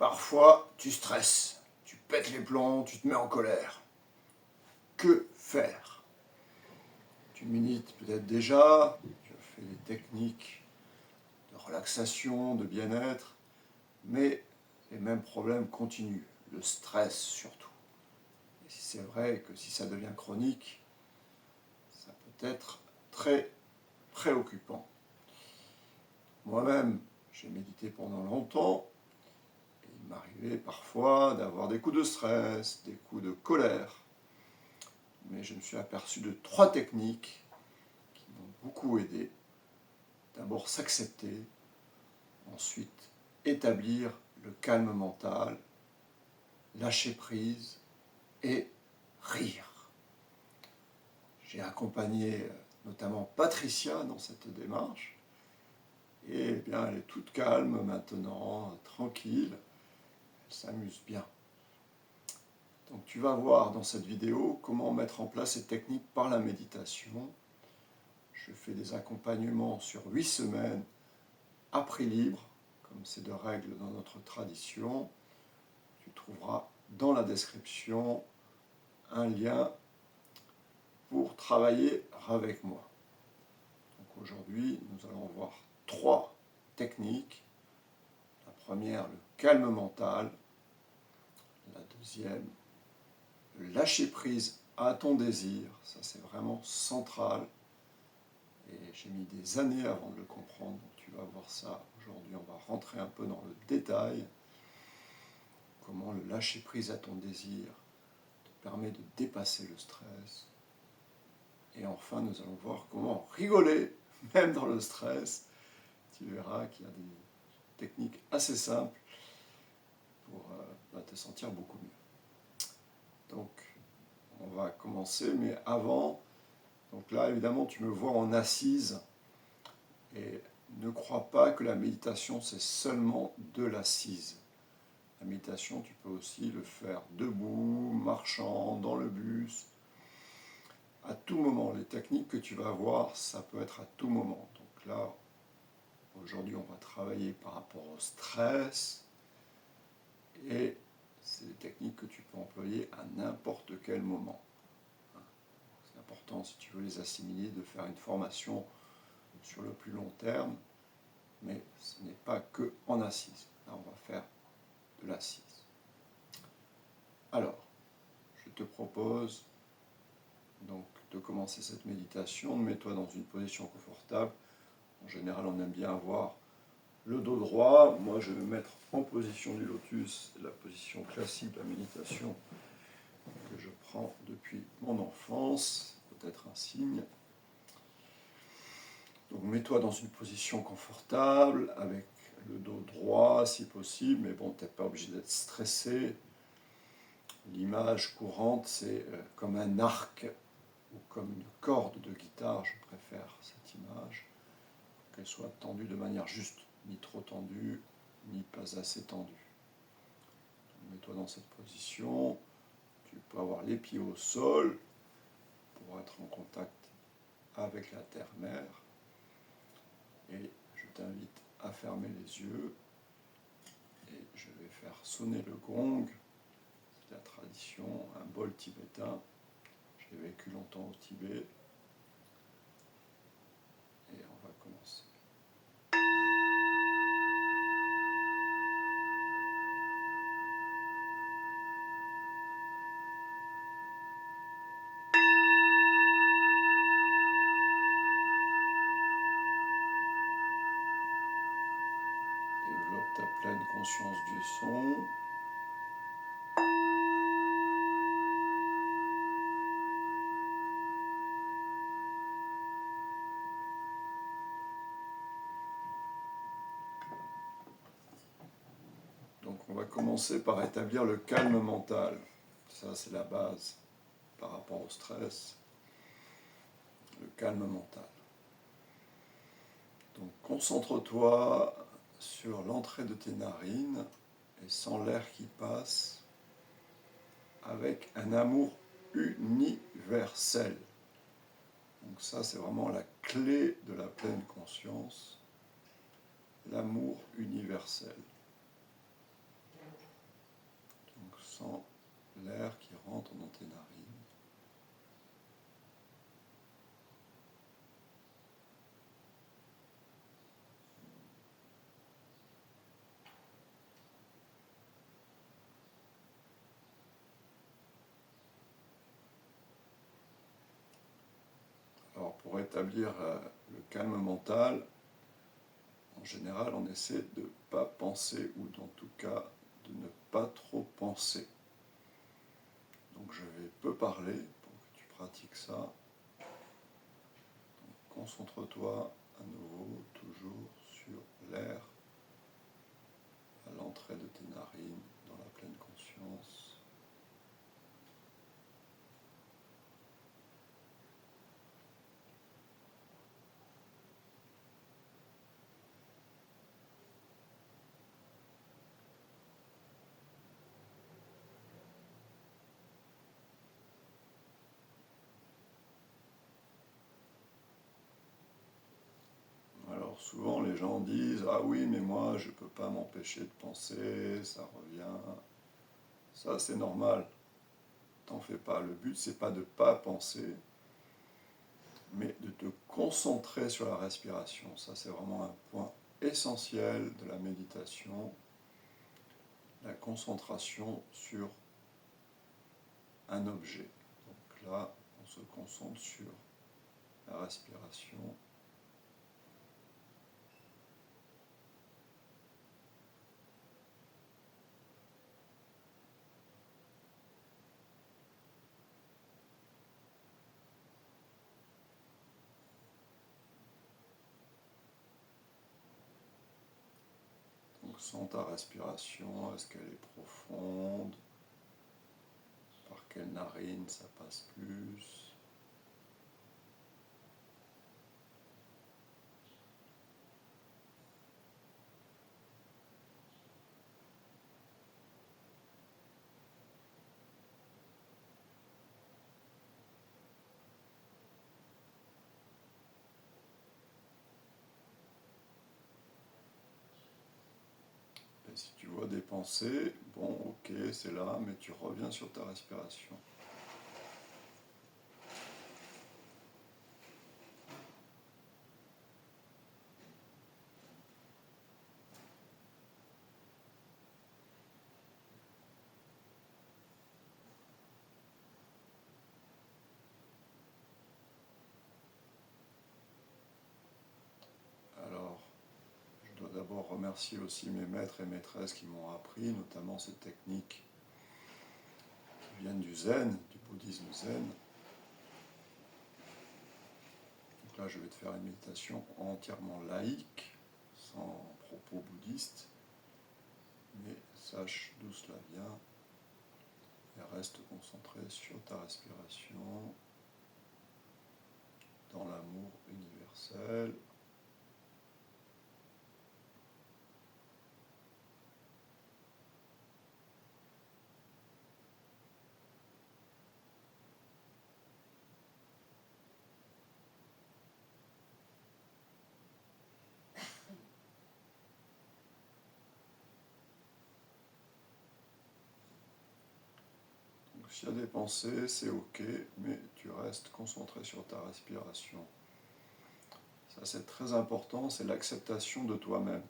Parfois, tu stresses, tu pètes les plombs, tu te mets en colère. Que faire? Tu médites peut-être déjà, tu as fait des techniques de relaxation, de bien-être, mais les mêmes problèmes continuent, le stress surtout. Et si c'est vrai que si ça devient chronique, ça peut être très préoccupant. Moi-même, j'ai médité pendant longtemps, et il m'arrivait parfois d'avoir des coups de stress, des coups de colère. Mais je me suis aperçu de 3 techniques qui m'ont beaucoup aidé. D'abord s'accepter, ensuite établir le calme mental, lâcher prise et rire. J'ai accompagné notamment Patricia dans cette démarche, et eh bien, elle est toute calme maintenant, tranquille, elle s'amuse bien. Donc tu vas voir dans cette vidéo comment mettre en place ces techniques par la méditation. Je fais des accompagnements sur 8 semaines à prix libre, comme c'est de règle dans notre tradition. Tu trouveras dans la description un lien pour travailler avec moi. Donc aujourd'hui, nous allons voir 3 techniques. La première, le calme mental. La deuxième, le lâcher prise à ton désir. Ça, c'est vraiment central. Et j'ai mis des années avant de le comprendre. Donc tu vas voir ça aujourd'hui. On va rentrer un peu dans le détail. Comment le lâcher prise à ton désir te permet de dépasser le stress. Et enfin, nous allons voir comment rigoler, même dans le stress. Tu verras qu'il y a des techniques assez simples pour te sentir beaucoup mieux. Donc, on va commencer, mais avant, donc là, évidemment, tu me vois en assise. Et ne crois pas que la méditation, c'est seulement de l'assise. La méditation, tu peux aussi le faire debout, marchant, dans le bus. À tout moment, les techniques que tu vas voir, ça peut être à tout moment. Donc là, aujourd'hui, on va travailler par rapport au stress. Et c'est des techniques que tu peux employer à n'importe quel moment. C'est important, si tu veux les assimiler, de faire une formation sur le plus long terme. Mais ce n'est pas que en assise. Là, on va faire de l'assise. Alors, je te propose donc de commencer cette méditation. Mets-toi dans une position confortable. En général, on aime bien avoir le dos droit. Moi, je vais me mettre en position du lotus, la position classique de la méditation que je prends depuis mon enfance. Peut-être un signe. Donc, mets-toi dans une position confortable, avec le dos droit si possible, mais bon, tu n'es pas obligé d'être stressé. L'image courante, c'est comme un arc ou comme une corde de guitare, je préfère cette image, qu'elle soit tendue de manière juste, ni trop tendue, ni pas assez tendue. Mets-toi dans cette position, tu peux avoir les pieds au sol pour être en contact avec la terre-mère, et je t'invite à fermer les yeux, et je vais faire sonner le gong. C'est la tradition, un bol tibétain. J'ai vécu longtemps au Tibet. Et on va commencer. Développe ta pleine conscience du son. Donc on va commencer par établir le calme mental. Ça, c'est la base par rapport au stress. Le calme mental. Donc concentre-toi sur l'entrée de tes narines et sens l'air qui passe avec un amour universel. Donc ça, c'est vraiment la clé de la pleine conscience, l'amour universel. rentre dans tes narines. Alors pour établir le calme mental, en général on essaie de ne pas penser ou en tout cas de ne pas trop penser. Donc je vais peu parler pour que tu pratiques ça. Donc, concentre-toi à nouveau toujours sur l'air à l'entrée de tes narines dans la pleine conscience. Alors souvent les gens disent « Ah oui, mais moi je ne peux pas m'empêcher de penser, ça revient. » Ça c'est normal, t'en fais pas. Le but c'est pas de ne pas penser, mais de te concentrer sur la respiration. Ça c'est vraiment un point essentiel de la méditation, la concentration sur un objet. Donc là, on se concentre sur la respiration. Donc sens ta respiration, est-ce qu'elle est profonde? Par quelle narine ça passe plus? Et si tu vois des pensées, bon ok, c'est là, mais tu reviens sur ta respiration. Alors, je dois d'abord remercier aussi mes maîtres et maîtresses qui m'ont appris, notamment ces techniques qui viennent du zen, du bouddhisme zen. Donc là, je vais te faire une méditation entièrement laïque, sans propos bouddhistes, mais sache d'où cela vient et reste concentré sur ta respiration, dans l'amour universel. Donc s'il y a des pensées, c'est ok, mais tu restes concentré sur ta respiration. Ça c'est très important, c'est l'acceptation de toi-même.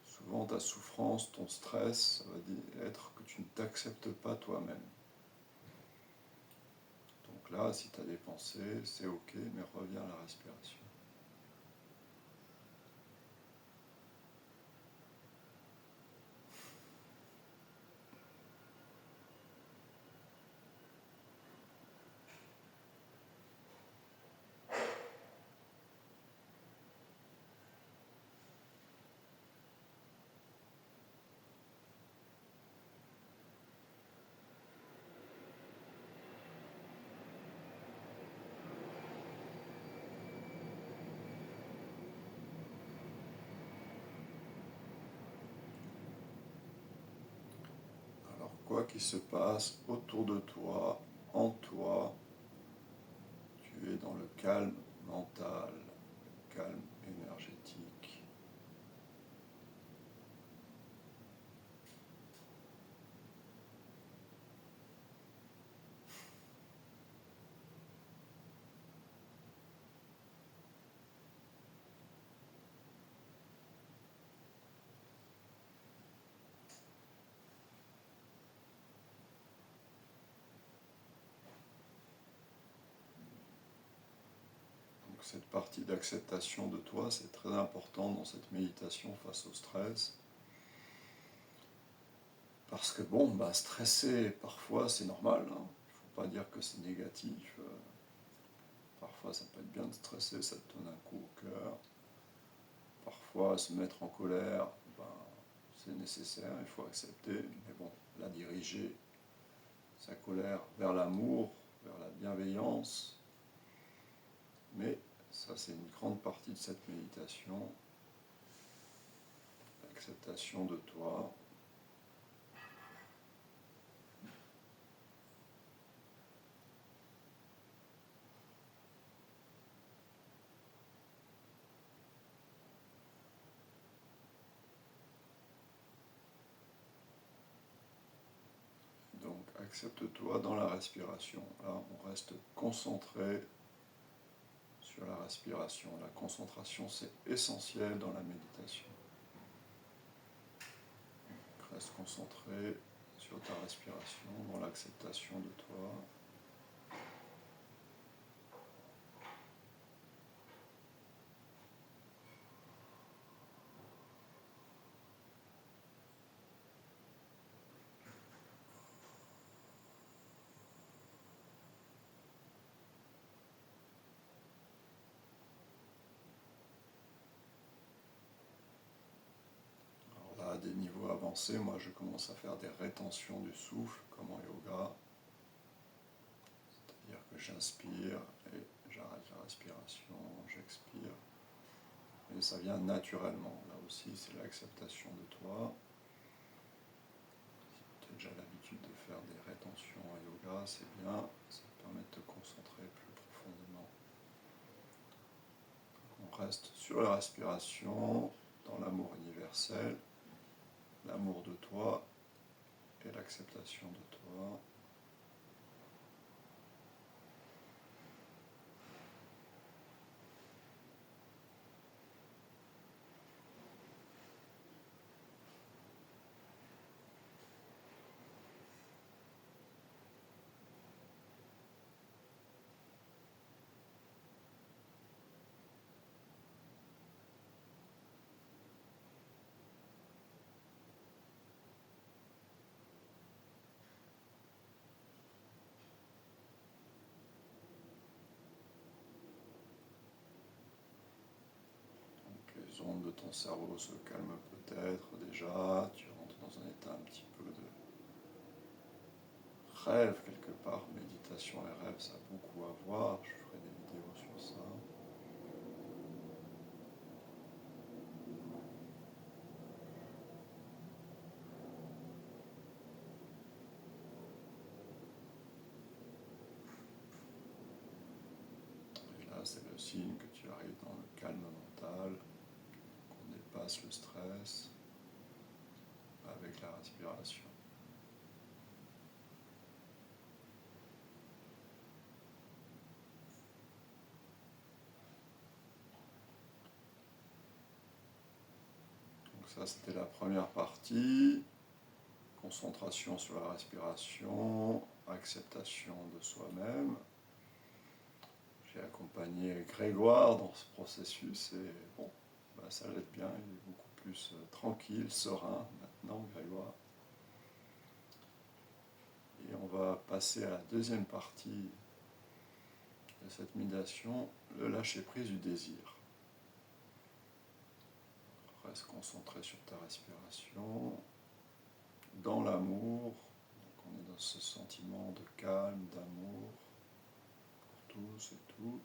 Souvent ta souffrance, ton stress, ça va être que tu ne t'acceptes pas toi-même. Donc là, si tu as des pensées, c'est ok, mais reviens à la respiration. Alors quoi qu'il se passe autour de toi, en toi, tu es dans le calme mental, le calme énergétique. cette partie d'acceptation de toi, c'est très important dans cette méditation face au stress. Parce que bon, stresser, parfois, c'est normal. Il ne faut pas dire que c'est négatif. Parfois, ça peut être bien de stresser, ça te donne un coup au cœur. Parfois, se mettre en colère, c'est nécessaire, il faut accepter. Mais bon, la diriger, sa colère, vers l'amour, vers la bienveillance. Mais ça, c'est une grande partie de cette méditation. L'acceptation de toi. Donc, accepte-toi dans la respiration. Là, on reste concentré sur la respiration. La concentration, c'est essentiel dans la méditation. Donc, reste concentré sur ta respiration, dans l'acceptation de toi. Alors là, à des niveaux avancés, moi je commence à faire des rétentions du souffle, comme en yoga. C'est-à-dire que j'inspire et j'arrête la respiration, j'expire. Et ça vient naturellement. Là aussi, c'est l'acceptation de toi. Si tu as déjà l'habitude de faire des rétentions en yoga, c'est bien. Ça te permet de te concentrer plus profondément. Donc on reste sur la respiration, dans l'amour universel, l'amour de toi et l'acceptation de toi. Les ondes de ton cerveau se calment peut-être déjà, tu rentres dans un état un petit peu de rêve quelque part. Méditation et rêve, ça a beaucoup à voir, je ferai des vidéos sur ça. Et là, c'est le signe que tu arrives dans le calme mental, qu'on dépasse le stress avec la respiration. Donc ça, c'était la première partie. Concentration sur la respiration, acceptation de soi-même. J'ai accompagné Grégoire dans ce processus et bon, ça l'aide bien, il est beaucoup plus tranquille, serein maintenant, Grégoire. Et on va passer à la deuxième partie de cette méditation, le lâcher-prise du désir. Reste concentré sur ta respiration, dans l'amour. Donc on est dans ce sentiment de calme, d'amour pour tous et toutes.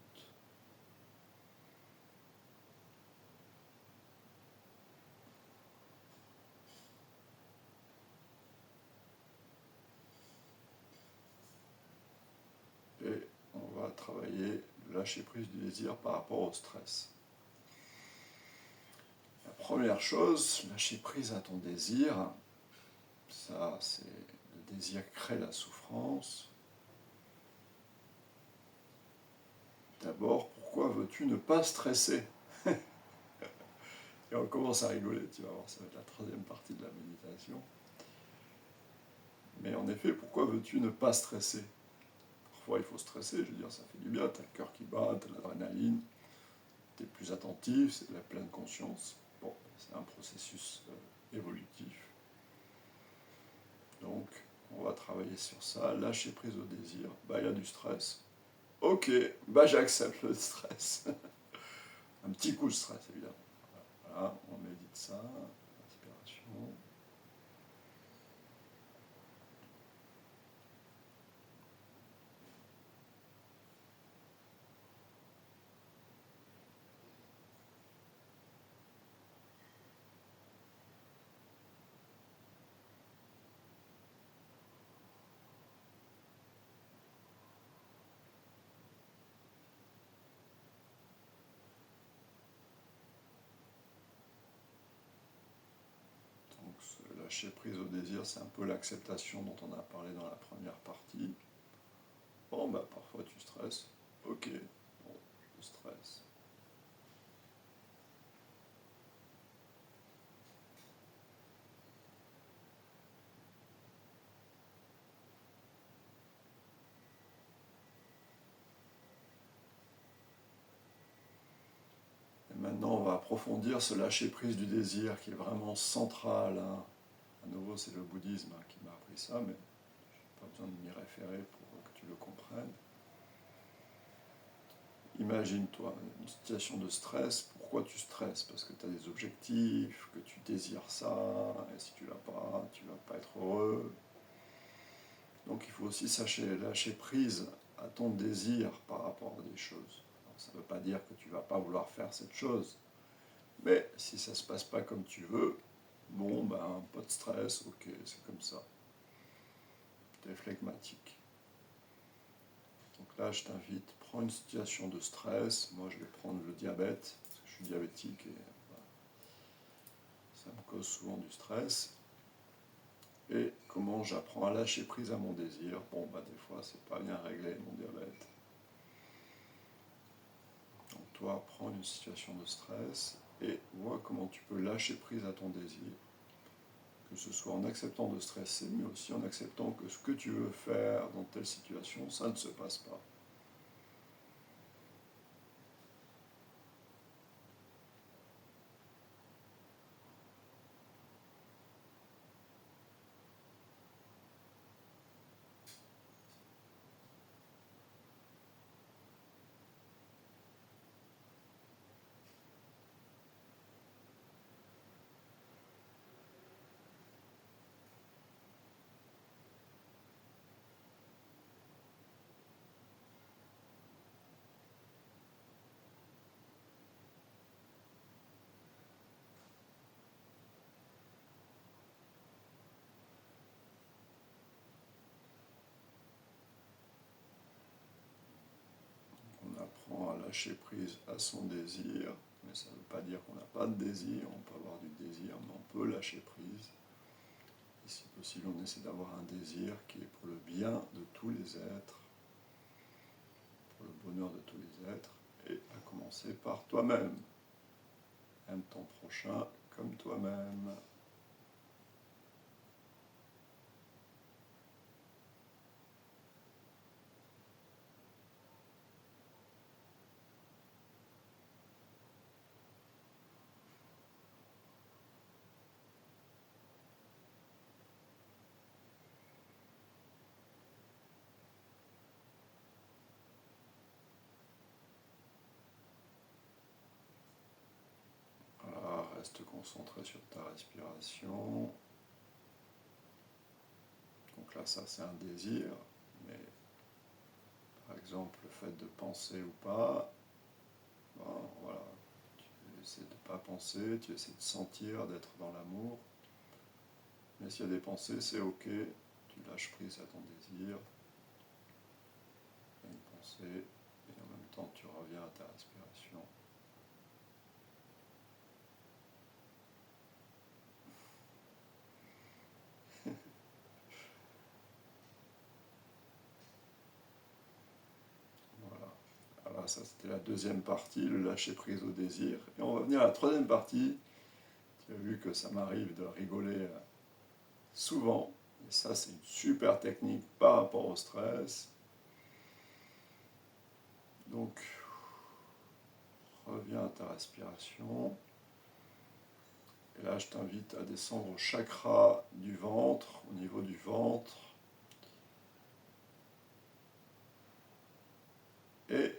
Et on va travailler le lâcher-prise du désir par rapport au stress. La première chose, lâcher prise à ton désir, ça c'est le désir crée la souffrance. D'abord, pourquoi veux-tu ne pas stresser? Et on commence à rigoler, tu vas voir, ça va être la troisième partie de la méditation. Mais en effet, pourquoi veux-tu ne pas stresser? Parfois il faut stresser, je veux dire, ça fait du bien, t'as le cœur qui bat, t'as l'adrénaline. tu es plus attentif, c'est de la pleine conscience. Bon, c'est un processus évolutif. Donc, on va travailler sur ça, lâcher prise au désir. Bah, il y a du stress. Ok, bah j'accepte le stress. Un petit coup de stress, évidemment. Voilà, on médite ça, respiration. Donc, lâcher prise au désir, c'est un peu l'acceptation dont on a parlé dans la première partie. Bon, bah parfois tu stresses. Ok, bon, je stresse. Et maintenant, on va approfondir ce lâcher prise du désir qui est vraiment central. Hein. À nouveau, c'est le bouddhisme qui m'a appris ça, mais je n'ai pas besoin de m'y référer pour que tu le comprennes. Imagine-toi une situation de stress. Pourquoi tu stresses? Parce que tu as des objectifs, que tu désires ça, et si tu l'as pas, tu vas pas être heureux. Donc il faut aussi lâcher prise à ton désir par rapport à des choses. Alors, ça ne veut pas dire que tu ne vas pas vouloir faire cette chose, mais si ça ne se passe pas comme tu veux, bon, ben, pas de stress, ok, c'est comme ça. Tu es flegmatique. Donc là, je t'invite, prends une situation de stress. Moi, je vais prendre le diabète, parce que je suis diabétique et voilà, ça me cause souvent du stress. Et comment j'apprends à lâcher prise à mon désir? Bon, bah, des fois, c'est pas bien réglé, mon diabète. Donc, toi, prends une situation de stress et vois comment tu peux lâcher prise à ton désir. Que ce soit en acceptant de stresser, mais aussi en acceptant que ce que tu veux faire dans telle situation, ça ne se passe pas. On apprend à lâcher prise à son désir, mais ça ne veut pas dire qu'on n'a pas de désir, on peut avoir du désir, mais on peut lâcher prise. Et si possible, on essaie d'avoir un désir qui est pour le bien de tous les êtres, pour le bonheur de tous les êtres, et à commencer par toi-même. Aime ton prochain comme toi-même. Voilà, reste concentré sur ta respiration. Donc là, ça c'est un désir, mais par exemple, le fait de penser ou pas, ben, voilà, tu essaies de ne pas penser, tu essaies de sentir, d'être dans l'amour. Mais s'il y a des pensées, c'est ok, tu lâches prise à ton désir, il y a une pensée, et en même temps tu reviens à ta respiration. Voilà. Alors ça c'était la deuxième partie, le lâcher prise au désir. Et on va venir à la troisième partie. Tu as vu que ça m'arrive de rigoler souvent. Et ça c'est une super technique par rapport au stress. Donc reviens à ta respiration. Et là, je t'invite à descendre au chakra du ventre, au niveau du ventre. Et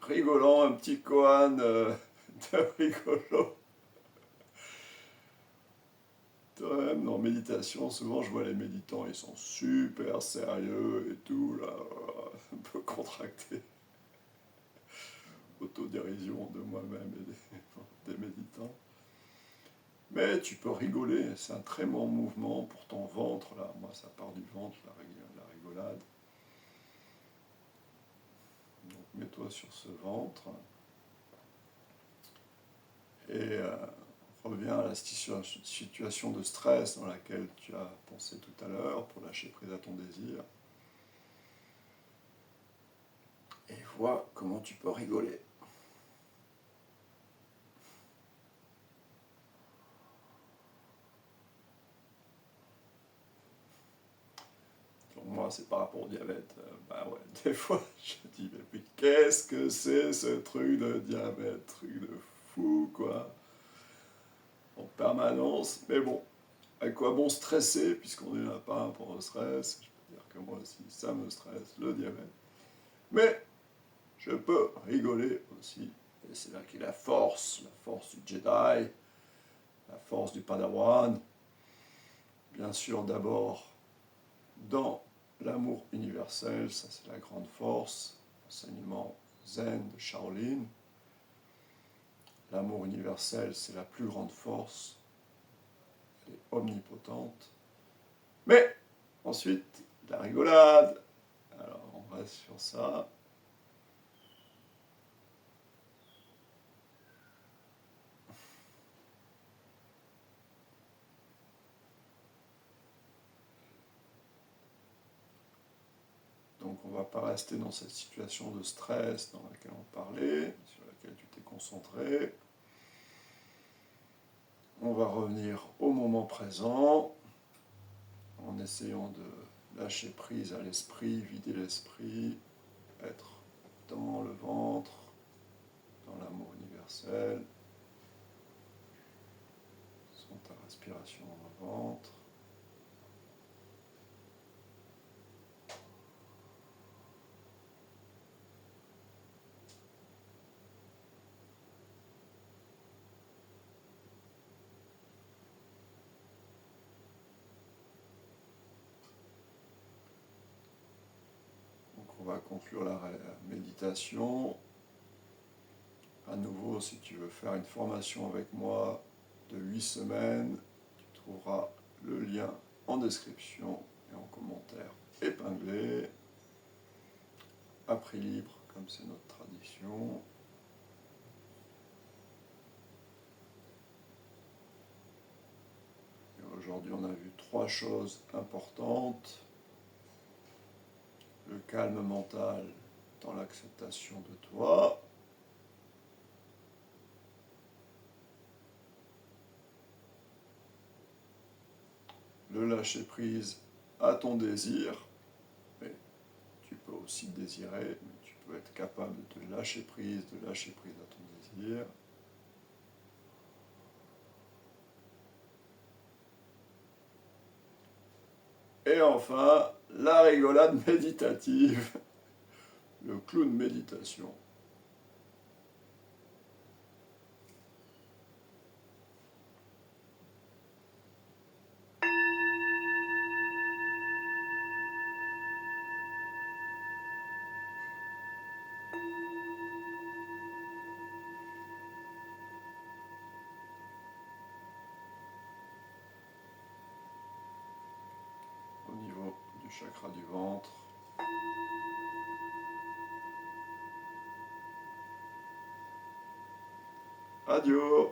rigolant, un petit koan de rigolo. Toi-même, en méditation, souvent je vois les méditants, ils sont super sérieux et tout, là, un peu contractés. Autodérision de moi-même et des méditants. Mais tu peux rigoler, c'est un très bon mouvement pour ton ventre, là. Moi, ça part du ventre, la rigolade. Donc, mets-toi sur ce ventre et reviens à la situation de stress dans laquelle tu as pensé tout à l'heure pour lâcher prise à ton désir. Et vois comment tu peux rigoler. Pour moi, c'est par rapport au diabète. Bah ouais, des fois, je dis, mais qu'est-ce que c'est ce truc de diabète, truc de fou, quoi, en permanence. Mais bon, à quoi bon stresser, puisqu'on est là pas pour le stress. Je peux dire que moi aussi, ça me stresse, le diabète. Mais je peux rigoler aussi. Et c'est là qu'est la force du Jedi, la force du Padawan. Bien sûr, d'abord, dans l'amour universel, ça c'est la grande force, l'enseignement zen de Shaolin. L'amour universel, c'est la plus grande force, elle est omnipotente. Mais ensuite, la rigolade. Alors on reste sur ça. Donc on ne va pas rester dans cette situation de stress dans laquelle on parlait, sur laquelle tu t'es concentré. On va revenir au moment présent en essayant de lâcher prise à l'esprit, vider l'esprit, être dans le ventre, dans l'amour universel, sens ta respiration dans le ventre. Donc on va conclure la méditation. À nouveau, si tu veux faire une formation avec moi de 8 semaines, tu trouveras le lien en description et en commentaire épinglé, à prix libre, comme c'est notre tradition. Et aujourd'hui, on a vu 3 choses importantes. Le calme mental dans l'acceptation de toi. Le lâcher prise à ton désir. Mais tu peux aussi désirer, mais tu peux être capable de lâcher prise à ton désir. Et enfin, la rigolade méditative, le clown méditation. Au niveau du chakra du ventre. Adieu.